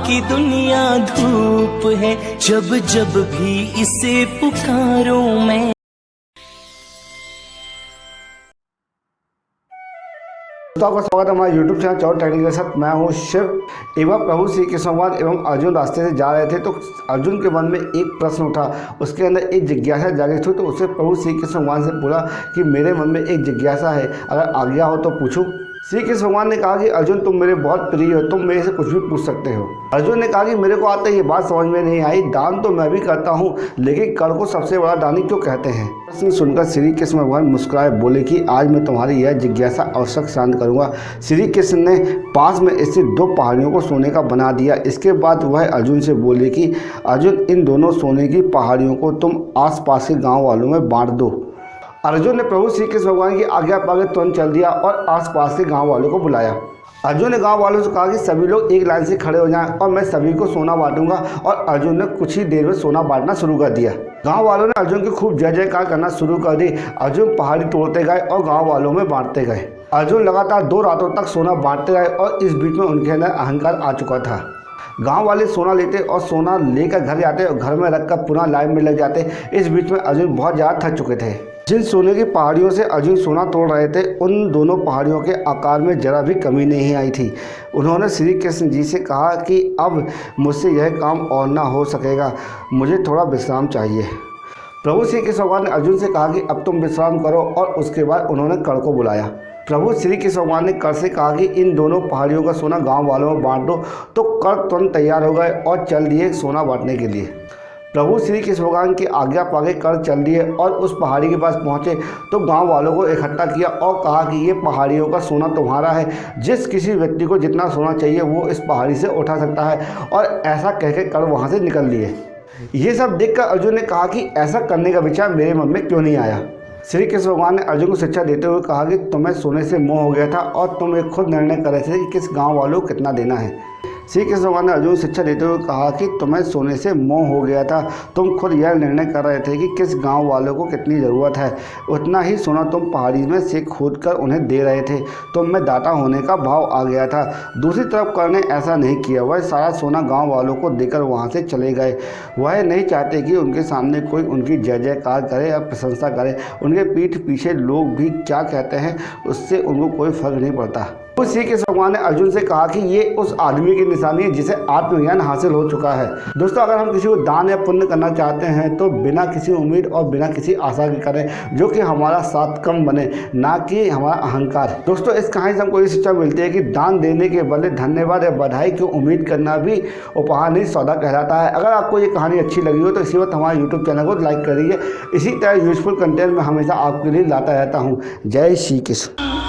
बाकी दुनिया धूप है, जब जब भी इसे पुकारूं मैं। तो आपका स्वागत है हमारे YouTube चैनल चौर टेक्निकल के साथ। मैं हूँ शिव। एवं प्रभु श्री कृष्ण भगवान एवं अर्जुन रास्ते से जा रहे थे तो अर्जुन के मन में एक प्रश्न उठा, उसके अंदर एक जिज्ञासा जागृत हुई। तो उससे प्रभु श्री कृष्ण भगवान से बोला कि मेरे मन में एक जिज्ञासा है, अगर आज्ञा हो तो पूछूं। श्री कृष्ण भगवान ने कहा कि अर्जुन तुम मेरे बहुत प्रिय हो, तुम मेरे से कुछ भी पूछ सकते हो। अर्जुन ने कहा कि मेरे को आते ये बात समझ में नहीं आई, दान तो मैं भी करता हूँ, लेकिन कर को सबसे बड़ा दानी क्यों कहते हैं। प्रश्न सुनकर श्री कृष्ण भगवान मुस्कुराए, बोले कि आज मैं तुम्हारी यह जिज्ञासा अवश्य शांत करूंगा। श्री कृष्ण ने पास में स्थित 2 पहाड़ियों को सोने का बना दिया। इसके बाद वह अर्जुन से बोले कि अर्जुन इन दोनों सोने की पहाड़ियों को तुम आसपास के गाँव वालों में बांट दो। अर्जुन ने प्रभु श्री कृष्ण भगवान की आज्ञा पाकर तुरंत चल दिया और आसपास के गांव वालों को बुलाया। अर्जुन ने गांव वालों से कहा कि सभी लोग एक लाइन से खड़े हो जाएं और मैं सभी को सोना बांटूंगा। और अर्जुन ने कुछ ही देर में सोना बांटना शुरू कर दिया। गांव वालों ने अर्जुन की खूब जय जयकार करना शुरू कर दी। अर्जुन पहाड़ी तोड़ते गए और गाँव वालों में बांटते गए। अर्जुन लगातार 2 रातों तक सोना बांटते रहे और इस बीच में उनके अंदर अहंकार आ चुका था। गांव वाले सोना लेते और सोना लेकर घर जाते और घर में रखकर पुनः लाइन में लग जाते। इस बीच में अर्जुन बहुत ज़्यादा थक चुके थे। जिन सोने की पहाड़ियों से अर्जुन सोना तोड़ रहे थे, उन दोनों पहाड़ियों के आकार में जरा भी कमी नहीं आई थी। उन्होंने श्री कृष्ण जी से कहा कि अब मुझसे यह काम और ना हो सकेगा, मुझे थोड़ा विश्राम चाहिए। प्रभु श्री कृष्ण भगवान ने अर्जुन से कहा कि अब तुम विश्राम करो और उसके बाद उन्होंने कर्ण को बुलाया। प्रभु श्री कृष्ण भगवान ने कर्ण से कहा कि इन दोनों पहाड़ियों का सोना गांव वालों में बांट दो। तो कर्ण तुरंत तैयार हो गए और चल दिए सोना बांटने के लिए। प्रभु श्री कृष्ण भगवान की आज्ञा पाके कर्ण चल दिए और उस पहाड़ी के पास पहुंचे तो गांव वालों को इकट्ठा किया और कहा कि ये पहाड़ियों का सोना तुम्हारा है, जिस किसी व्यक्ति को जितना सोना चाहिए वो इस पहाड़ी से उठा सकता है। और ऐसा कहकर कर्ण वहां से निकल लिए। ये सब देखकर अर्जुन ने कहा कि ऐसा करने का विचार मेरे मन में क्यों नहीं आया। श्री कृष्ण भगवान ने अर्जुन को शिक्षा देते हुए कहा कि तुम्हें सोने से मोह हो गया था और तुम एक खुद निर्णय कर रहे थे कि किस गांव वालों को कितना देना है। श्री कृष्ण भगवान ने अर्जुन को शिक्षा देते हुए कहा कि तुम्हें सोने से मोह हो गया था, तुम खुद यह निर्णय कर रहे थे कि किस गांव वालों को कितनी ज़रूरत है, उतना ही सोना तुम पहाड़ी में से खोद कर उन्हें दे रहे थे। तुम में दाता होने का भाव आ गया था। दूसरी तरफ कर्ण ने ऐसा नहीं किया, वह सारा सोना गांव वालों को देकर वहां से चले गए। वह नहीं चाहते कि उनके सामने कोई उनकी जय जयकार करे या प्रशंसा करे। उनके पीठ पीछे लोग भी क्या कहते हैं उससे उनको कोई फर्क नहीं पड़ता। उस श्री कृष्ण भगवान ने अर्जुन से कहा कि ये उस आदमी की निशानी है जिसे आत्मज्ञान हासिल हो चुका है। दोस्तों, अगर हम किसी को दान या पुण्य करना चाहते हैं तो बिना किसी उम्मीद और बिना किसी आशा के करें, जो कि हमारा साथ कम बने, ना कि हमारा अहंकार। दोस्तों, इस कहानी से हमको ये शिक्षा मिलती है कि दान देने के बदले धन्यवाद या बधाई की उम्मीद करना भी उपहार नहीं सौदा कहलाता है। अगर आपको ये कहानी अच्छी लगी हो तो इसी वक्त हमारे यूट्यूब चैनल को लाइक करिए। इसी तरह यूजफुल कंटेंट में हमेशा आपके लिए लाता रहता हूँ। जय श्री कृष्ण।